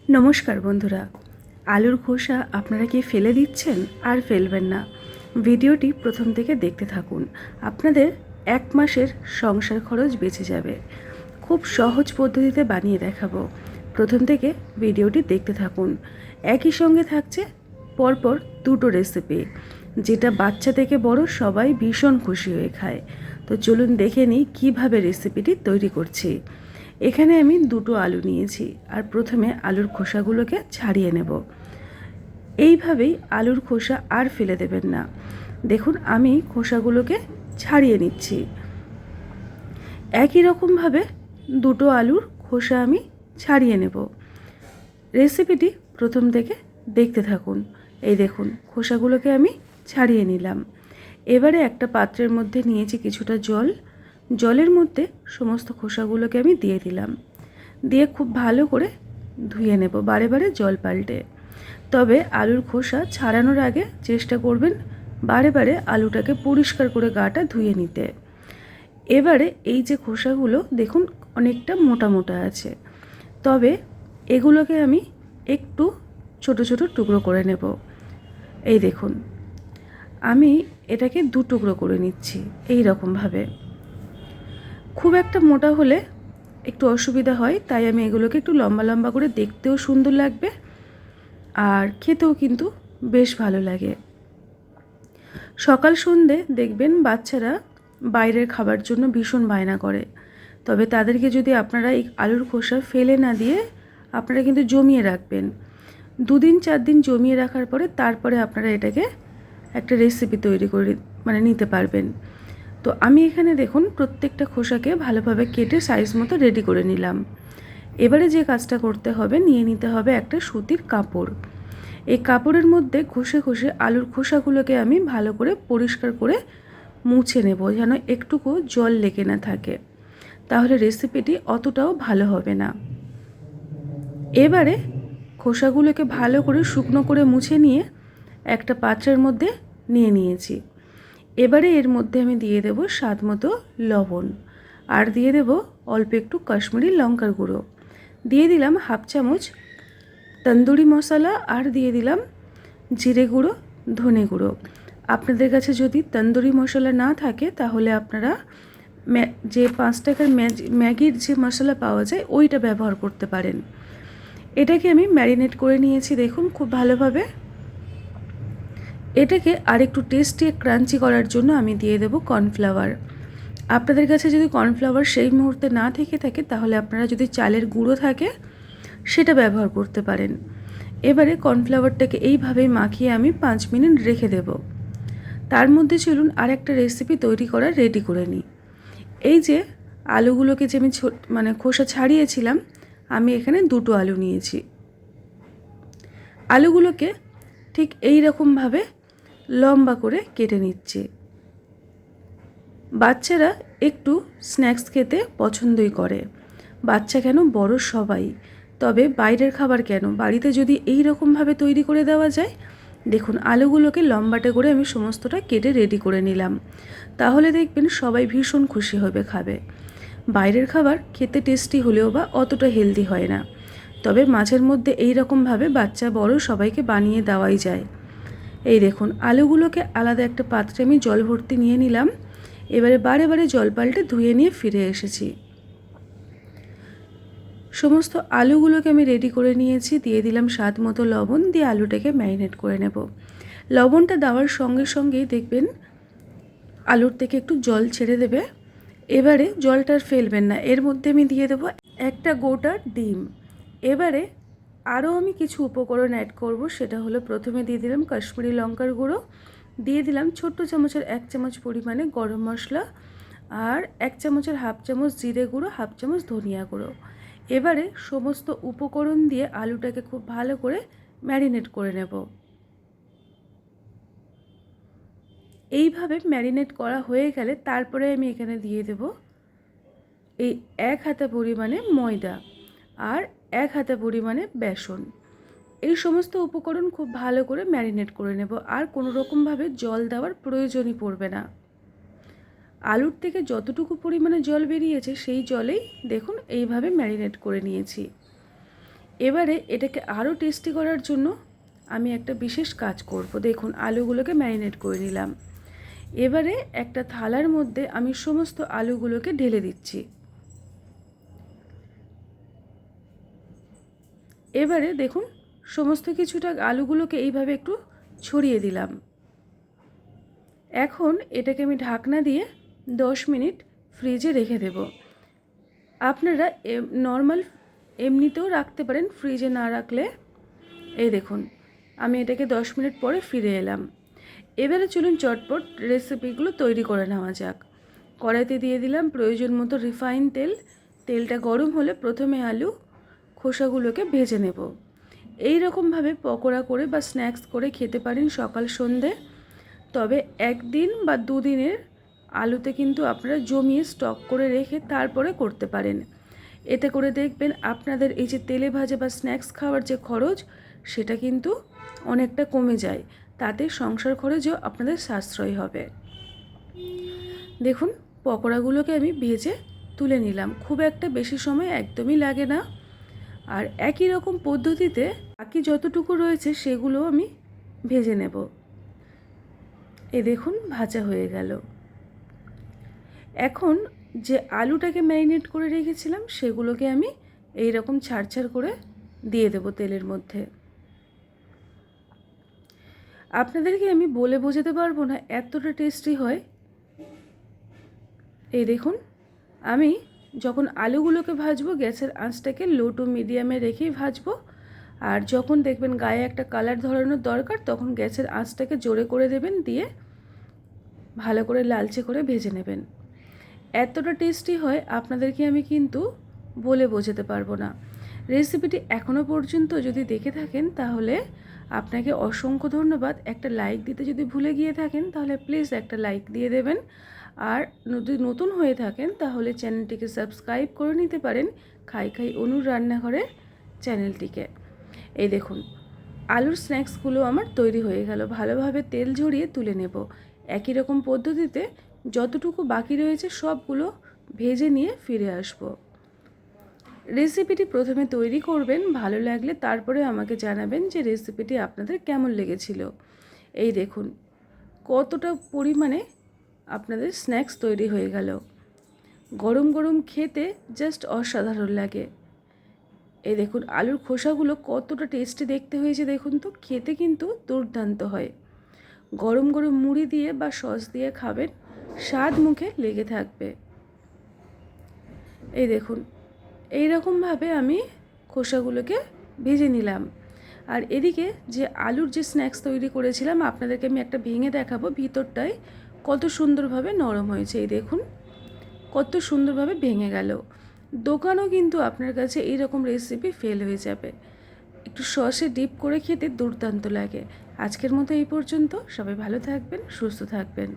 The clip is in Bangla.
নমস্কার বন্ধুরা, আলুর খোসা আপনারা কি ফেলে দিচ্ছেন? আর ফেলবেন না। ভিডিওটি প্রথম থেকে দেখতে থাকুন, আপনাদের 1 মাসের সংসার খরচ বেঁচে যাবে। খুব সহজ পদ্ধতিতে বানিয়ে দেখাবো। প্রথম থেকে ভিডিওটি দেখতে থাকুন। একই সঙ্গে থাকছে পরপর দুটো রেসিপি, যেটা বাচ্চা থেকে বড় সবাই ভীষণ খুশি হয়ে খায়। তো চলুন দেখে নিই কীভাবে রেসিপিটি তৈরি করছি। এখানে আমি দুটো আলু নিয়েছি, আর প্রথমে আলুর খোসাগুলোকে ছাড়িয়ে নেব। এইভাবেই আলুর খোসা আর ফেলে দেবেন না। দেখুন আমি খোসাগুলোকে ছাড়িয়ে নিচ্ছি। একই রকমভাবে দুটো আলুর খোসা আমি ছাড়িয়ে নেব। রেসিপিটি প্রথম থেকে দেখতে থাকুন। এই দেখুন খোসাগুলোকে আমি ছাড়িয়ে নিলাম। এবারে একটা পাত্রের মধ্যে নিয়েছি কিছুটা জল। জলের মধ্যে সমস্ত খোসাগুলোকে আমি দিয়ে দিলাম, দিয়ে খুব ভালো করে ধুয়ে নেব, বারে বারে জল পাল্টে। তবে আলুর খোসা ছাড়ানোর আগে চেষ্টা করবেন বারে বারে আলুটাকে পরিষ্কার করে গাটা ধুয়ে নিতে। এবারে এই যে খোসাগুলো দেখুন অনেকটা মোটা মোটা আছে, তবে এগুলোকে আমি একটু ছোট ছোট টুকরো করে নেব। এই দেখুন আমি এটাকে 2 টুকরো করে নিচ্ছি এই রকমভাবে। খুব একটা মোটা হলে একটু অসুবিধা হয়, তাই আমি এগুলোকে একটু লম্বা লম্বা করে, দেখতেও সুন্দর লাগবে আর খেতেও কিন্তু বেশ ভালো লাগে। সকাল সন্ধে দেখবেন বাচ্চারা বাইরের খাবার জন্য ভীষণ বায়না করে, তবে তাদেরকে যদি আপনারা এই আলুর খোসা ফেলে না দিয়ে আপনারা কিন্তু জমিয়ে রাখবেন। 2 দিন 4 দিন জমিয়ে রাখার পরে তারপরে আপনারা এটাকে একটা রেসিপি তৈরি করে নিতে পারবেন। তো আমি এখানে দেখুন প্রত্যেকটা খোসাকে ভালোভাবে কেটে সাইজ মতো রেডি করে নিলাম। এবারে যে কাজটা করতে হবে, নিয়ে নিতে হবে একটা সুতির কাপড়। এই কাপড়ের মধ্যে ঘষে ঘষে আলুর খোসাগুলোকে আমি ভালো করে পরিষ্কার করে মুছে নেব, যেন একটুকু জল লেগে না থাকে, তাহলে রেসিপিটি অতটাও ভালো হবে না। এবারে খোসাগুলোকে ভালো করে শুকনো করে মুছে নিয়ে একটা পাত্রের মধ্যে নিয়ে নিয়েছি। এবারে এর মধ্যে আমি দিয়ে দেব স্বাদ মতো লবণ, আর দিয়ে দেব অল্প একটু কাশ্মীরি লঙ্কার গুঁড়ো, দিয়ে দিলাম 1/2 চামচ তন্দুরি মশলা, আর দিয়ে দিলাম জিরে গুঁড়ো, ধনে গুঁড়ো। আপনাদের কাছে যদি তন্দুরি মশলা না থাকে তাহলে আপনারা যে 5 টাকার ম্যাগির যে মশলা পাওয়া যায় ওইটা ব্যবহার করতে পারেন। এটাকে আমি ম্যারিনেট করে নিয়েছি দেখুন খুব ভালোভাবে। এটাকে আরেকটু টেস্টি ক্রাঞ্চি করার জন্য আমি দিয়ে দেব কর্নফ্লাওয়ার। আপনাদের কাছে যদি কর্নফ্লাওয়ার সেই মুহূর্তে না থেকে থাকে তাহলে আপনারা যদি চালের গুঁড়ো থাকে সেটা ব্যবহার করতে পারেন। এবারে কর্নফ্লাওয়ারটাকে এইভাবেই মাখিয়ে আমি 5 মিনিট রেখে দেব। তার মধ্যে চলুন আর একটা রেসিপি তৈরি করা রেডি করে নিই। এই যে আলুগুলোকে যে আমি খোসা ছাড়িয়েছিলাম, আমি এখানে 2টো আলু নিয়েছি। আলুগুলোকে ঠিক এই রকমভাবে লম্বা করে কেটে নিচ্ছি। বাচ্চারা একটু স্ন্যাক্স খেতে পছন্দই করে, বাচ্চা কেন বড় সবাই। তবে বাইরের খাবার কেন, বাড়িতে যদি এই রকমভাবে তৈরি করে দেওয়া যায়। দেখুন আলুগুলোকে লম্বাটে করে আমি সমস্তটা কেটে রেডি করে নিলাম, তাহলে দেখবেন সবাই ভীষণ খুশি হবে খাবে। বাইরের খাবার খেতে টেস্টি হলেও বা অতটা হেলদি হয় না, তবে মাঝের মধ্যে এই রকমভাবে বাচ্চা বড় সবাইকে বানিয়ে দেওয়াই যায়। এই দেখুন আলুগুলোকে আলাদা একটা পাত্রে আমি জল ভর্তি নিয়ে নিলাম। এবারে বারে বারে জল পাল্টে ধুয়ে নিয়ে ফিরে এসেছি। সমস্ত আলুগুলোকে আমি রেডি করে নিয়েছি, দিয়ে দিলাম স্বাদ মতো লবণ, দিয়ে আলুটাকে ম্যারিনেট করে নেব। লবণটা দেওয়ার সঙ্গে সঙ্গেই দেখবেন আলুর থেকে একটু জল ছেড়ে দেবে। এবারে জলটা আর ফেলবেন না, এর মধ্যে আমি দিয়ে দেবো একটা গোটা ডিম। এবারে আরও আমি কিছু উপকরণ অ্যাড করব, সেটা হলো প্রথমে দিয়ে দিলাম কাশ্মীরি লঙ্কার গুঁড়ো, দিয়ে দিলাম ছোট্ট চামচের 1 চামচ পরিমাণে গরম মশলা, আর 1 চামচের 1/2 চামচ জিরে গুঁড়ো, 1/2 চামচ ধনিয়া গুঁড়ো। এবারে সমস্ত উপকরণ দিয়ে আলুটাকে খুব ভালো করে ম্যারিনেট করে নেব। এইভাবে ম্যারিনেট করা হয়ে গেলে তারপরে আমি এখানে দিয়ে দেব এই 1 হাতা পরিমাণে ময়দা আর 1 হাতা পরিমাণে বেসন। এই সমস্ত উপকরণ খুব ভালো করে ম্যারিনেট করে নেব, আর কোনো রকমভাবে জল দেওয়ার প্রয়োজনই পড়বে না। আলুর থেকে যতটুকু পরিমাণে জল বেরিয়েছে সেই জলেই দেখুন এইভাবে ম্যারিনেট করে নিয়েছি। এবারে এটাকে আরও টেস্টি করার জন্য আমি একটা বিশেষ কাজ করব। দেখুন আলুগুলোকে ম্যারিনেট করে নিলাম। এবারে একটা থালার মধ্যে আমি সমস্ত আলুগুলোকে ঢেলে দিচ্ছি। এবারে দেখুন সমস্ত কিছুটা আলুগুলোকে এইভাবে একটু ছড়িয়ে দিলাম। এখন এটাকে আমি ঢাকনা দিয়ে 10 মিনিট ফ্রিজে রেখে দেব। আপনারা নর্মাল এমনিতেও রাখতে পারেন, ফ্রিজে না রাখলে। এই দেখুন আমি এটাকে 10 মিনিট পরে ফিরে এলাম। এবারে চলুন চটপট রেসিপিগুলো তৈরি করে নেওয়া যাক। কড়াইতে দিয়ে দিলাম প্রয়োজন মতো রিফাইন তেল। তেলটা গরম হলে প্রথমে আলু খোসাগুলোকে ভেজে নেব। এই রকমভাবে পকোড়া করে বা স্ন্যাক্স করে খেতে পারেন সকাল সন্ধে। তবে একদিন বা দুদিনের আলুতে কিন্তু আপনারা জমিয়ে স্টক করে রেখে তারপরে করতে পারেন। এতে করে দেখবেন আপনাদের এই যে তেলে ভাজা বা স্ন্যাক্স খাওয়ার যে খরচ, সেটা কিন্তু অনেকটা কমে যায়। তাতে সংসার খরচও আপনাদের সাশ্রয় হবে। দেখুন পকোড়াগুলোকে আমি ভেজে তুলে নিলাম। খুব একটা বেশি সময় একদমই লাগে না। আর একই রকম পদ্ধতিতে বাকি যতটুকু রয়েছে সেগুলো আমি ভেজে নেব। এই দেখুন ভাজা হয়ে গেল। এখন যে আলুটাকে ম্যারিনেট করে রেখেছিলাম সেগুলোকে আমি এই রকম ছাড় করে দিয়ে দেব তেলের মধ্যে। আপনাদেরকে আমি বলে বোঝাতে পারবো না, এতটা টেস্টি হয়। এই দেখুন আমি যখন আলুগুলোকে ভাজবো গ্যাসের আঁচটাকে লো টু মিডিয়ামে রেখেই ভাজবো। আর যখন দেখবেন গায়ে একটা কালার ধরানোর দরকার তখন গ্যাসের আঁচটাকে জোরে করে দেবেন, দিয়ে ভালো করে লালচে করে ভেজে নেবেন। এতটা টেস্টি হয় আপনাদেরকে আমি কিন্তু বলে বোঝাতে পারবো না। রেসিপিটি এখনও পর্যন্ত যদি দেখে থাকেন তাহলে আপনাকে অসংখ্য ধন্যবাদ। একটা লাইক দিতে যদি ভুলে গিয়ে থাকেন তাহলে প্লিজ একটা লাইক দিয়ে দেবেন। আর যদি নতুন হয়ে থাকেন তাহলে চ্যানেলটিকে সাবস্ক্রাইব করে নিতে পারেন খাই খাই অনুর রান্নাঘরের চ্যানেলটিকে। এই দেখুন আলুর স্ন্যাক্সগুলো আমার তৈরি হয়ে গেল। ভালোভাবে তেল ঝরিয়ে তুলে নেব। একই রকম পদ্ধতিতে যতটুকু বাকি রয়েছে সবগুলো ভেজে নিয়ে ফিরে আসব। রেসিপিটি প্রথমে তৈরি করবেন, ভালো লাগলে তারপরে আমাকে জানাবেন যে রেসিপিটি আপনাদের কেমন লেগেছিল। এই দেখুন কতটা পরিমাণে আপনাদের স্ন্যাক্স তৈরি হয়ে গেল। গরম গরম খেতে জাস্ট অসাধারণ লাগে। এই দেখুন আলুর খোসাগুলো কতটা টেস্টি দেখতে হয়েছে, দেখুন তো। খেতে কিন্তু দুর্দান্ত হয়। গরম গরম মুড়ি দিয়ে বা সস দিয়ে খাবেন, স্বাদ মুখে লেগে থাকবে। এই দেখুন এই রকমভাবে আমি খোসাগুলোকে ভেজে নিলাম। আর এদিকে যে আলুর যে স্ন্যাক্স তৈরি করেছিলাম আপনাদেরকে আমি একটা ভেঙে দেখাবো, ভিতরটায় কত সুন্দরভাবে নরম হয়েছে। এই দেখুন কত সুন্দরভাবে ভেঙে গেল। দোকানও কিন্তু আপনার কাছে এই রকম রেসিপি ফেল হয়ে যাবে। একটু সসে ডিপ করে খেতে দুর্দান্ত লাগে। আজকের মতো এই পর্যন্ত। সবাই ভালো থাকবেন, সুস্থ থাকবেন।